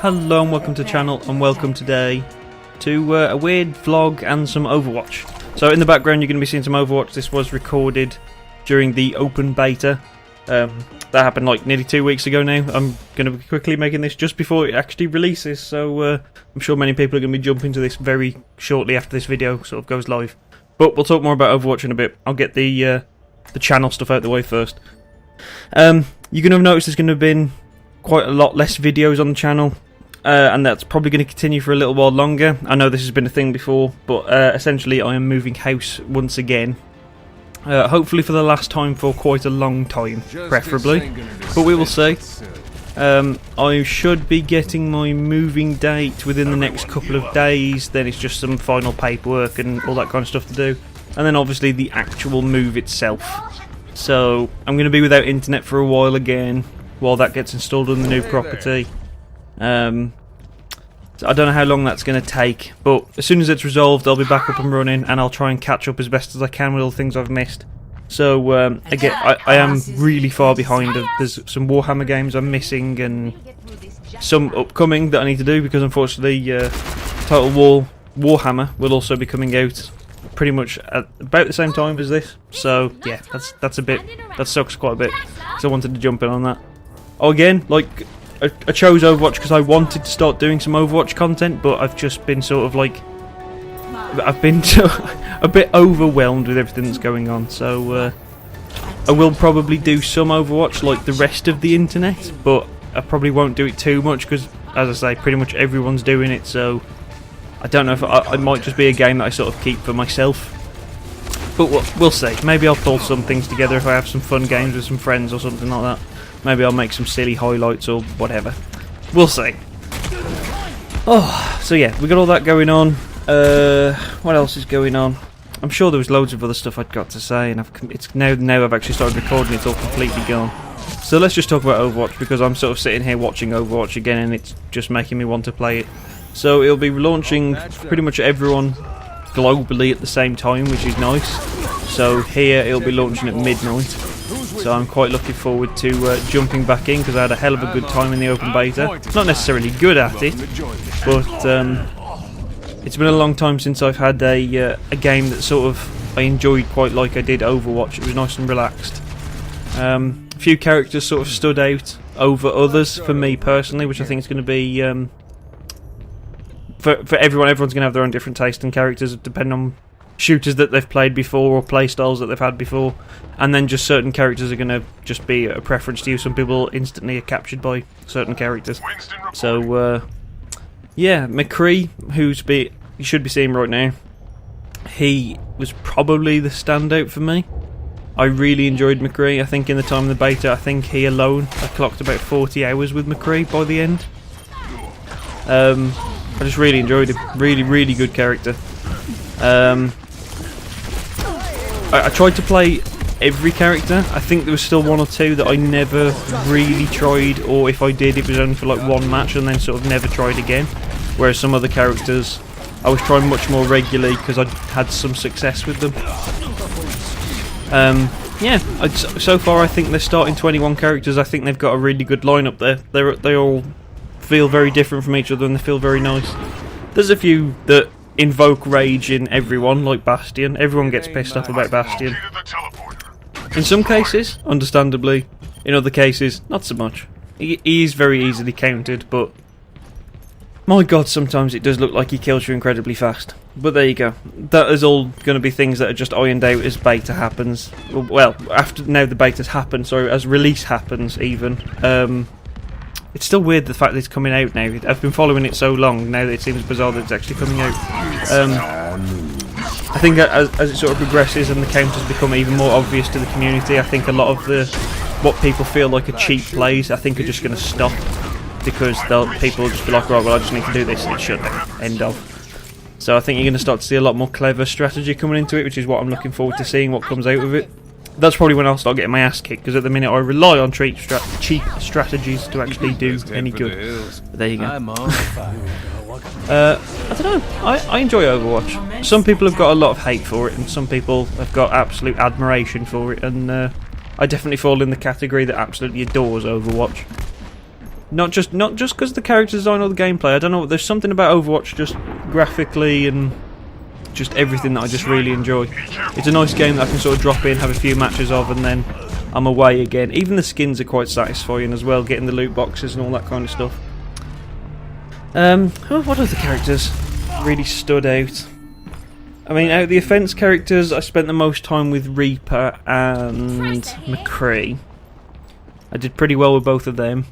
Hello and welcome to the channel, and welcome today to a weird vlog and some Overwatch. So in the background you're going to be seeing some Overwatch. This was recorded during the open beta. That happened like nearly 2 weeks ago now. I'm going to be quickly making this just before it actually releases, so I'm sure many people are going to be jumping to this very shortly after this video sort of goes live. But we'll talk more about Overwatch in a bit. I'll get the channel stuff out the way first. You're going to have noticed there's going to have been quite a lot less videos on the channel. And that's probably going to continue for a little while longer. I know this has been a thing before, but essentially I am moving house once again. Hopefully for the last time for quite a long time, preferably. But we will see. I should be getting my moving date within the next couple of days. Then it's just some final paperwork and all that kind of stuff to do. And then obviously the actual move itself. So I'm going to be without internet for a while again, while that gets installed on the new property. So I don't know how long that's going to take, but as soon as it's resolved I'll be back up and running, and I'll try and catch up as best as I can with all the things I've missed. So again, I am really far behind. There's some Warhammer games I'm missing and some upcoming that I need to do, because unfortunately Total War Warhammer will also be coming out pretty much at about the same time as this. So yeah, that sucks quite a bit, so I wanted to jump in on that. Oh, again, like, I chose Overwatch because I wanted to start doing some Overwatch content, but I've just been sort of like, I've been a bit overwhelmed with everything that's going on. So I will probably do some Overwatch like the rest of the internet, but I probably won't do it too much because, as I say, pretty much everyone's doing it. So I don't know if it might just be a game that I sort of keep for myself. But we'll see. Maybe I'll pull some things together if I have some fun games with some friends or something like that. Maybe I'll make some silly highlights or whatever. We'll see. Oh, so yeah, we got all that going on. What else is going on? I'm sure there was loads of other stuff I'd got to say, and it's now I've actually started recording, it's all completely gone. So let's just talk about Overwatch, because I'm sort of sitting here watching Overwatch again, and it's just making me want to play it. So it'll be launching pretty much everyone globally at the same time, which is nice. So here it'll be launching at midnight. So I'm quite looking forward to jumping back in, because I had a hell of a good time in the open beta. Not necessarily good at it, but it's been a long time since I've had a game that sort of I enjoyed quite like I did Overwatch. It was nice and relaxed. A few characters sort of stood out over others for me personally, which I think is going to be for everyone. Everyone's going to have their own different taste in characters depending on shooters that they've played before or play styles that they've had before, and then just certain characters are going to just be a preference to you. Some people instantly are captured by certain characters. So yeah, McCree, you should be seeing right now, he was probably the standout for me. I really enjoyed McCree. I think in the time of the beta, I think he alone, I clocked about 40 hours with McCree by the end. I just really enjoyed him. Really good character. I tried to play every character. I think there was still one or two that I never really tried, or if I did, it was only for like one match and then sort of never tried again. Whereas some other characters I was trying much more regularly because I'd had some success with them. Yeah, so far I think they're starting 21 characters. I think they've got a really good lineup there. They all feel very different from each other, and they feel very nice. There's a few that invoke rage in everyone, like Bastion. Everyone gets pissed off about Bastion. In some cases, understandably. In other cases, not so much. He is very easily countered, but my god, sometimes it does look like he kills you incredibly fast. But there you go. That is all going to be things that are just ironed out as beta happens. Well, after now the beta's happened, sorry, as release happens even. It's still weird the fact that it's coming out now. I've been following it so long, now that it seems bizarre that it's actually coming out. I think that as it sort of progresses and the counters become even more obvious to the community, I think a lot of what people feel like are cheap plays, I think are just going to stop. Because people will just be like, right, well I just need to do this and it's shut down. End of. So I think you're going to start to see a lot more clever strategy coming into it, which is what I'm looking forward to seeing what comes out of it. That's probably when I'll start getting my ass kicked, because at the minute I rely on cheap strategies to actually do any good. But there you go. I don't know. I enjoy Overwatch. Some people have got a lot of hate for it, and some people have got absolute admiration for it, and I definitely fall in the category that absolutely adores Overwatch. Not just because the character design or the gameplay. I don't know. There's something about Overwatch, just graphically and just everything, that I just really enjoy. It's a nice game that I can sort of drop in, have a few matches of, and then I'm away again. Even the skins are quite satisfying as well, getting the loot boxes and all that kind of stuff. What other characters really stood out? I mean, out of the offense characters, I spent the most time with Reaper and McCree. I did pretty well with both of them.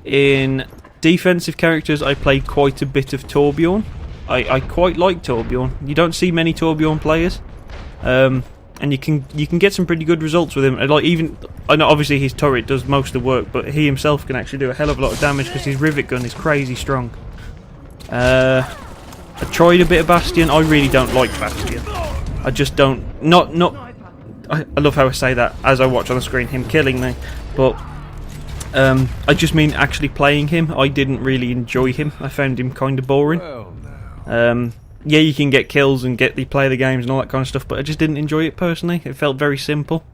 In defensive characters, I played quite a bit of Torbjorn. I quite like Torbjorn. You don't see many Torbjorn players, and you can get some pretty good results with him. Like, even I know obviously his turret does most of the work, but he himself can actually do a hell of a lot of damage because his rivet gun is crazy strong. I tried a bit of Bastion. I really don't like Bastion. I just don't. I love how I say that as I watch on the screen him killing me, but I just mean actually playing him. I didn't really enjoy him. I found him kind of boring. Yeah, you can get kills and play the games and all that kind of stuff, but I just didn't enjoy it personally. It felt very simple.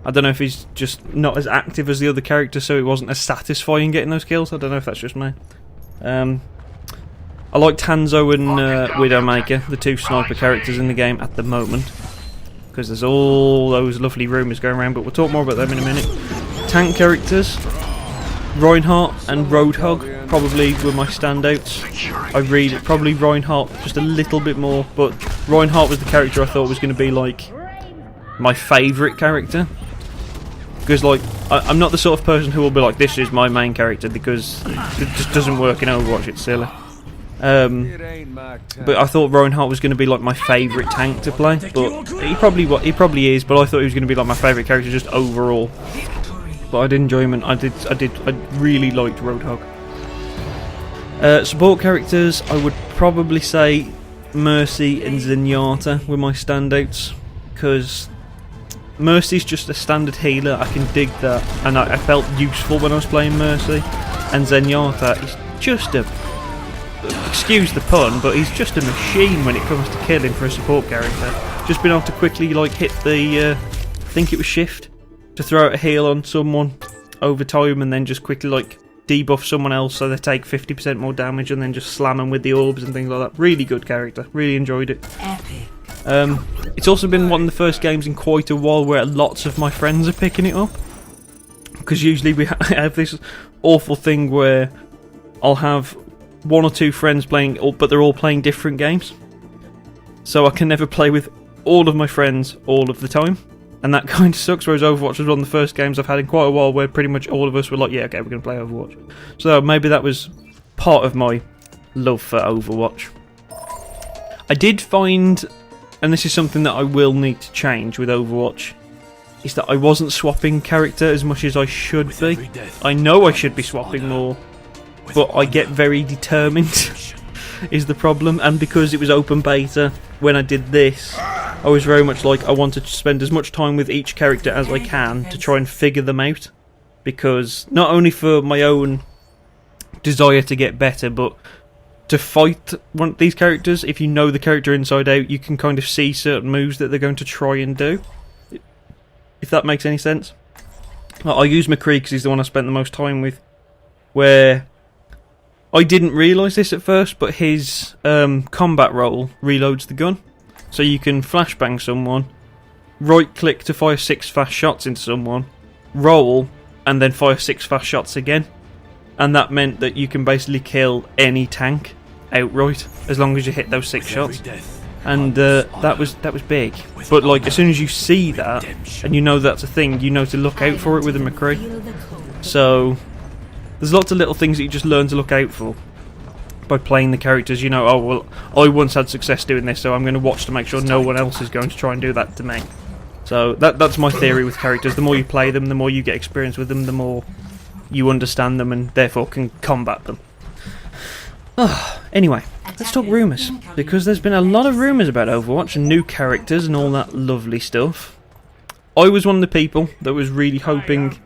I don't know if he's just not as active as the other characters, so it wasn't as satisfying getting those kills. I don't know if that's just me. I liked Hanzo and Widowmaker, the two sniper characters in the game at the moment, because there's all those lovely rumours going around, but we'll talk more about them in a minute. Tank characters, Reinhardt and Roadhog probably were my standouts. Probably Reinhardt just a little bit more, but Reinhardt was the character I thought was going to be like my favourite character. Because like I'm not the sort of person who will be like, this is my main character, because it just doesn't work in Overwatch, it's silly. But I thought Reinhardt was going to be like my favourite tank to play, but he probably is, but I thought he was going to be like my favourite character just overall. But I did enjoy him, and I really liked Roadhog. Support characters, I would probably say Mercy and Zenyatta were my standouts, because Mercy's just a standard healer. I can dig that, and I felt useful when I was playing Mercy. And Zenyatta is just excuse the pun, but he's just a machine when it comes to killing for a support character. Just being able to quickly like hit the, I think it was shift, to throw out a heal on someone over time, and then just quickly like debuff someone else so they take 50% more damage, and then just slam them with the orbs and things like that. Really good character. Really enjoyed it. Epic. It's also been one of the first games in quite a while where lots of my friends are picking it up, because usually we have this awful thing where I'll have one or two friends playing, but they're all playing different games, so I can never play with all of my friends all of the time, and that kind of sucks. Whereas Overwatch was one of the first games I've had in quite a while where pretty much all of us were like, yeah, okay, we're going to play Overwatch. So maybe that was part of my love for Overwatch. I did find, and this is something that I will need to change with Overwatch, is that I wasn't swapping character as much as I should be. I know I should be swapping more, but I get very determined is the problem. And because it was open beta when I did this, I was very much like, I wanted to spend as much time with each character as I can to try and figure them out, because not only for my own desire to get better, but to fight one of these characters, if you know the character inside out, you can kind of see certain moves that they're going to try and do, if that makes any sense. I use McCree because he's the one I spent the most time with, where I didn't realise this at first, but his combat roll reloads the gun. So you can flashbang someone, right click to fire 6 fast shots into someone, roll, and then fire 6 fast shots again. And that meant that you can basically kill any tank outright, as long as you hit those 6 shots. And that was big. But like, as soon as you see that, and you know that's a thing, you know to look out for it with a McCree. So there's lots of little things that you just learn to look out for by playing the characters. You know, oh well, I once had success doing this, so I'm going to watch to make sure no one else is going to try and do that to me. So that's my theory with characters. The more you play them, the more you get experience with them, the more you understand them and therefore can combat them. Anyway, let's talk rumours, because there's been a lot of rumours about Overwatch and new characters and all that lovely stuff. I was one of the people that was really hoping,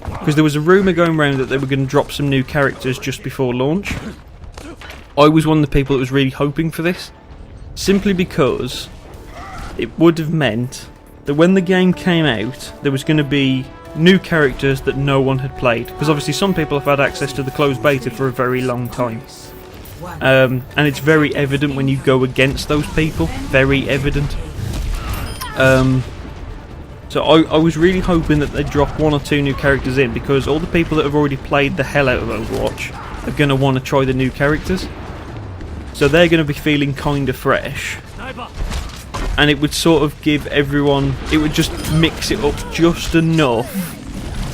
because there was a rumour going around that they were going to drop some new characters just before launch. I was one of the people that was really hoping for this, simply because it would have meant that when the game came out, there was going to be new characters that no one had played, because obviously some people have had access to the closed beta for a very long time, and it's very evident when you go against those people, very evident. So I was really hoping that they'd drop 1 or 2 new characters in, because all the people that have already played the hell out of Overwatch are going to want to try the new characters, so they're going to be feeling kind of fresh. And it would sort of give everyone, it would just mix it up just enough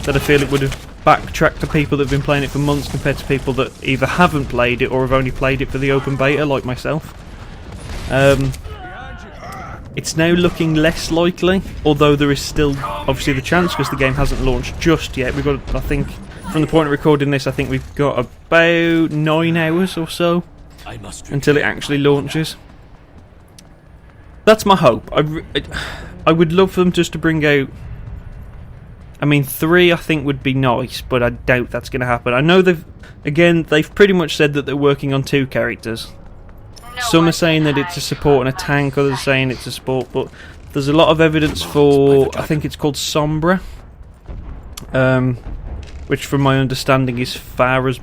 that I feel it would have backtracked to people that have been playing it for months compared to people that either haven't played it or have only played it for the open beta, like myself. It's now looking less likely, although there is still obviously the chance because the game hasn't launched just yet. We've got, I think, from the point of recording this, I think we've got about 9 hours or so until it actually launches. That's my hope. I would love for them just to bring out, I mean, 3 I think would be nice, but I doubt that's going to happen. I know they've pretty much said that they're working on 2 characters. Some are saying that it's a support and a tank, others are saying it's a support, but there's a lot of evidence for, I think it's called Sombra, which from my understanding is Farah's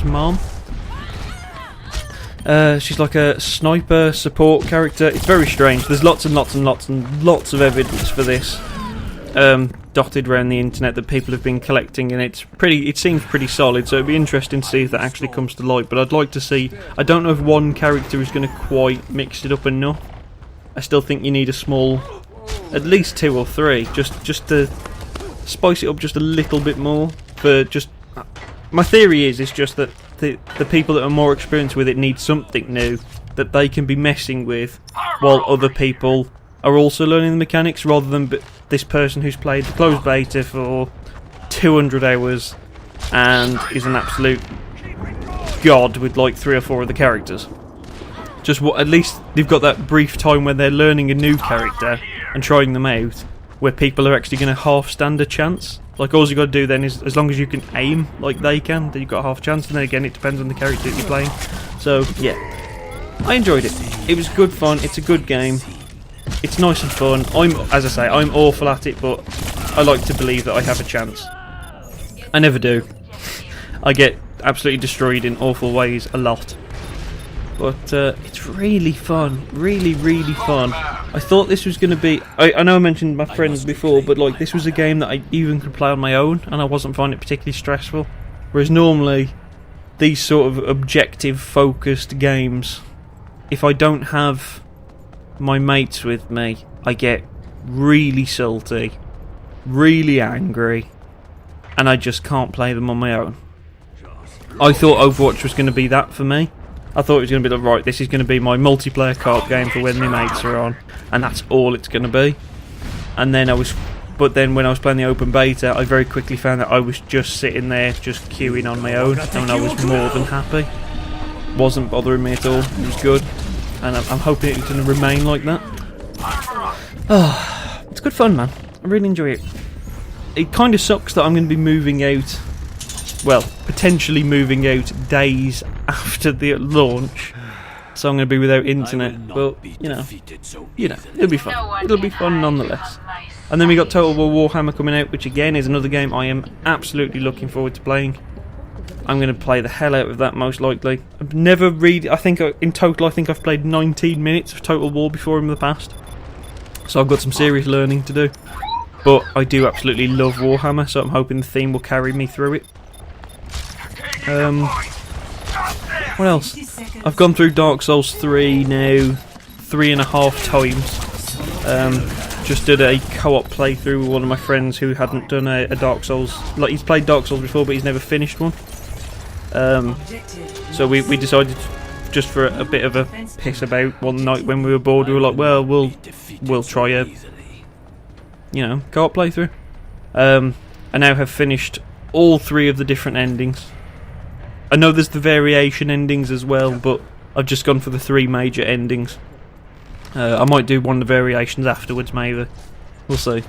mom. She's like a sniper support character. It's very strange. There's lots and lots and lots and lots of evidence for this dotted around the internet that people have been collecting, and it seems pretty solid, so it'd be interesting to see if that actually comes to light. But I'd like to see, I don't know if 1 character is going to quite mix it up enough. I still think you need a small, at least 2 or 3, just to spice it up just a little bit more. For just, my theory is just that the people that are more experienced with it need something new that they can be messing with, while other people are also learning the mechanics, rather than this person who's played the closed beta for 200 hours and is an absolute god with like 3 or 4 of the characters. Just at least they've got that brief time where they're learning a new character and trying them out, where people are actually going to half stand a chance. Like, all you got to do then is, as long as you can aim like they can, then you've got a half chance, and then again it depends on the character that you're playing. So yeah, I enjoyed it. It was good fun, it's a good game. It's nice and fun. As I say, I'm awful at it, but I like to believe that I have a chance. I never do. I get absolutely destroyed in awful ways a lot. But it's really fun. Really, really fun. I thought this was going to be... I know I mentioned my friends before, but like this was a game that I even could play on my own, and I wasn't finding it particularly stressful. Whereas normally, these sort of objective-focused games, if I don't have my mates with me, I get really salty, really angry, and I just can't play them on my own. I thought Overwatch was going to be that for me. I thought it was going to be like, right, this is going to be my multiplayer co-op game for when my mates are on, and that's all it's going to be. And then but then when I was playing the open beta, I very quickly found that I was just sitting there, just queuing on my own, and I was more than happy. Wasn't bothering me at all. It was good. And I'm hoping it's going to remain like that. Oh, it's good fun, man. I really enjoy it. It kind of sucks that I'm going to be moving out, well, potentially moving out days after the launch. So I'm going to be without internet. But, you know, it'll be fun. It'll be fun nonetheless. And then we got Total War Warhammer coming out, which again is another game I am absolutely looking forward to playing. I'm going to play the hell out of that most likely. I've never really... in total I've played 19 minutes of Total War before in the past. So I've got some serious learning to do. But I do absolutely love Warhammer, so I'm hoping the theme will carry me through it. What else? I've gone through Dark Souls 3 now 3.5 times. Just did a co-op playthrough with one of my friends who hadn't done a Dark Souls... Like, he's played Dark Souls before, but he's never finished one. So we decided, just for a bit of a piss about one night when we were bored, we were like, well, we'll try a, co-op playthrough. I now have finished all 3 of the different endings. I know there's the variation endings as well, but I've just gone for the 3 major endings. I might do one of the variations afterwards, maybe. We'll see.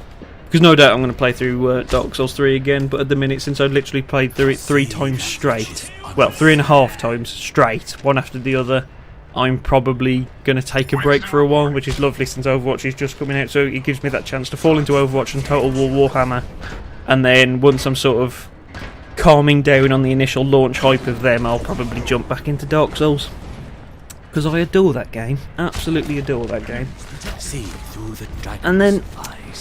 Because no doubt I'm going to play through Dark Souls 3 again, but at the minute, since I've literally played through it 3 times straight, well, 3.5 times straight, one after the other, I'm probably going to take a break for a while, which is lovely since Overwatch is just coming out, so it gives me that chance to fall into Overwatch and Total War Warhammer, and then once I'm sort of calming down on the initial launch hype of them, I'll probably jump back into Dark Souls. Because I adore that game, absolutely adore that game. And then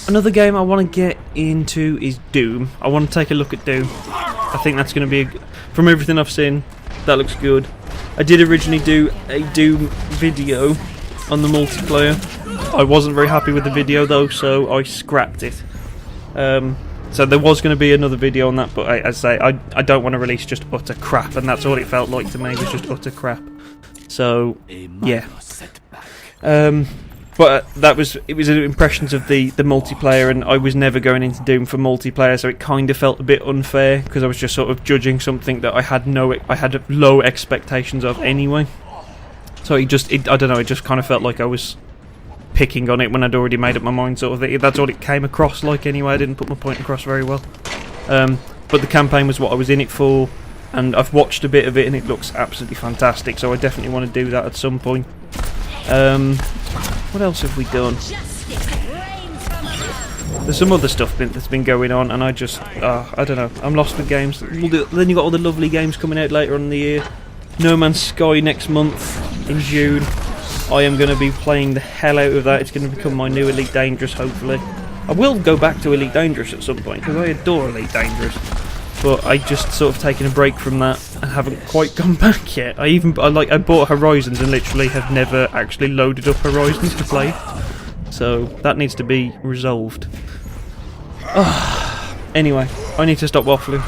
another game I want to get into is Doom. I want to take a look at Doom. I think that's going to be, from everything I've seen, that looks good. I did originally do a Doom video on the multiplayer. I wasn't very happy with the video though, so I scrapped it. So there was going to be another video on that, but as I say, I don't want to release just utter crap, and that's all it felt like to me, was just utter crap. So, yeah. But it was impressions of the multiplayer, and I was never going into Doom for multiplayer, so it kind of felt a bit unfair because I was just sort of judging something that I had low expectations of anyway. So I don't know, it just kind of felt like I was picking on it when I'd already made up my mind, sort of thing. That's what it came across like anyway. I didn't put my point across very well. But the campaign was what I was in it for, and I've watched a bit of it and it looks absolutely fantastic, so I definitely want to do that at some point. What else have we done? There's some other stuff that's been going on, and I don't know, I'm lost with games. Then you've got all the lovely games coming out later on in the year. No Man's Sky next month, in June. I am going to be playing the hell out of that. It's going to become my new Elite Dangerous, hopefully. I will go back to Elite Dangerous at some point, because I adore Elite Dangerous. But I just sort of taken a break from that and haven't quite gone back yet. I bought Horizons and literally have never actually loaded up Horizons to play. So that needs to be resolved. Anyway, I need to stop waffling.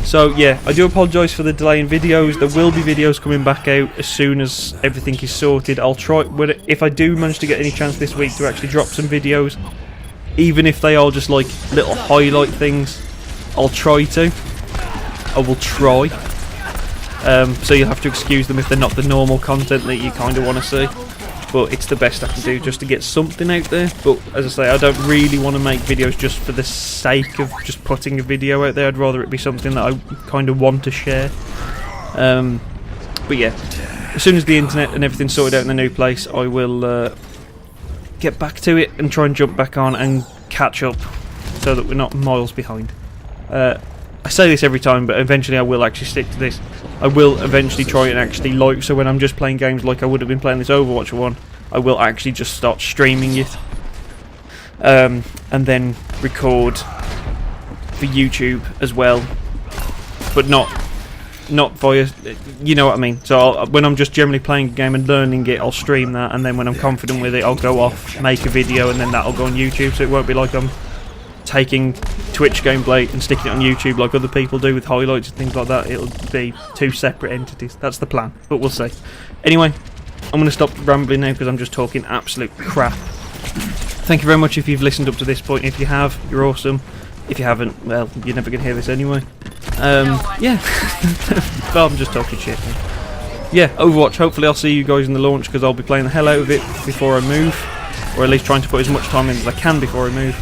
So yeah, I do apologise for the delay in videos. There will be videos coming back out as soon as everything is sorted. I'll try, if I do manage to get any chance this week to actually drop some videos, even if they are just like little highlight things, I'll try to. I will try. So you'll have to excuse them if they're not the normal content that you kind of want to see. But it's the best I can do just to get something out there. But as I say, I don't really want to make videos just for the sake of just putting a video out there. I'd rather it be something that I kind of want to share. But yeah, as soon as the internet and everything's sorted out in the new place, I will get back to it and try and jump back on and catch up so that we're not miles behind. I say this every time, but eventually I will actually stick to this. I will eventually try and actually so when I'm just playing games like I would have been playing this Overwatch one, I will actually just start streaming it. And then record for YouTube as well. But not via, you know what I mean. So when I'm just generally playing a game and learning it, I'll stream that, and then when I'm confident with it, I'll go off, make a video, and then that'll go on YouTube, so it won't be like I'm taking Twitch gameplay and sticking it on YouTube like other people do with highlights and things like that. It'll be two separate entities. That's the plan, but we'll see. Anyway, I'm going to stop rambling now because I'm just talking absolute crap. Thank you very much if you've listened up to this point. If you have, you're awesome. If you haven't, well, you're never going to hear this anyway. Yeah. Well, I'm just talking shit now. Yeah, Overwatch. Hopefully I'll see you guys in the launch, because I'll be playing the hell out of it before I move, or at least trying to put as much time in as I can before I move.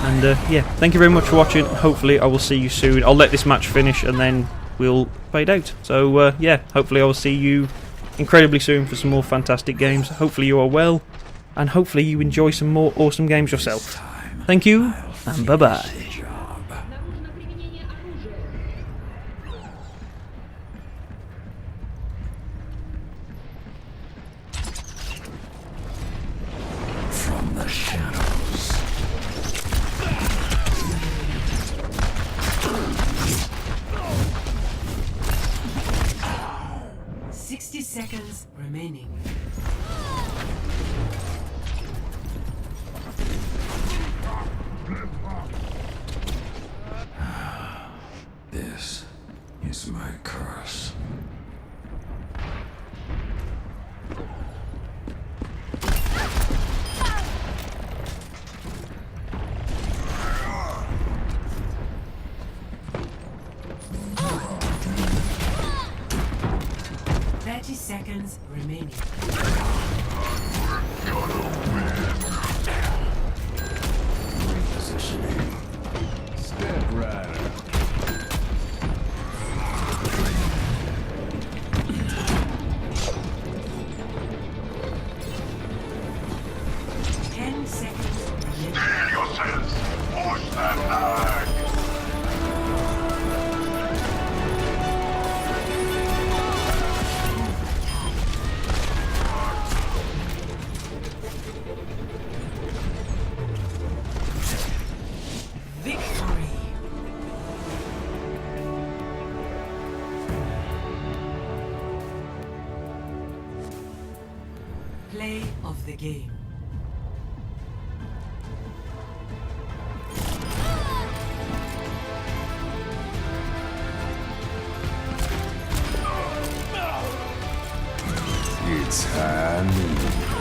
And yeah, thank you very much for watching. Hopefully I will see you soon. I'll let this match finish and then we'll fade out. So yeah, hopefully I will see you incredibly soon for some more fantastic games. Hopefully you are well, and hopefully you enjoy some more awesome games yourself. Thank you, and bye bye. From the shadows. 60 seconds remaining. This is my curse. Seconds remaining. Repositioning. Step rider. Play of the game. It's Halloween.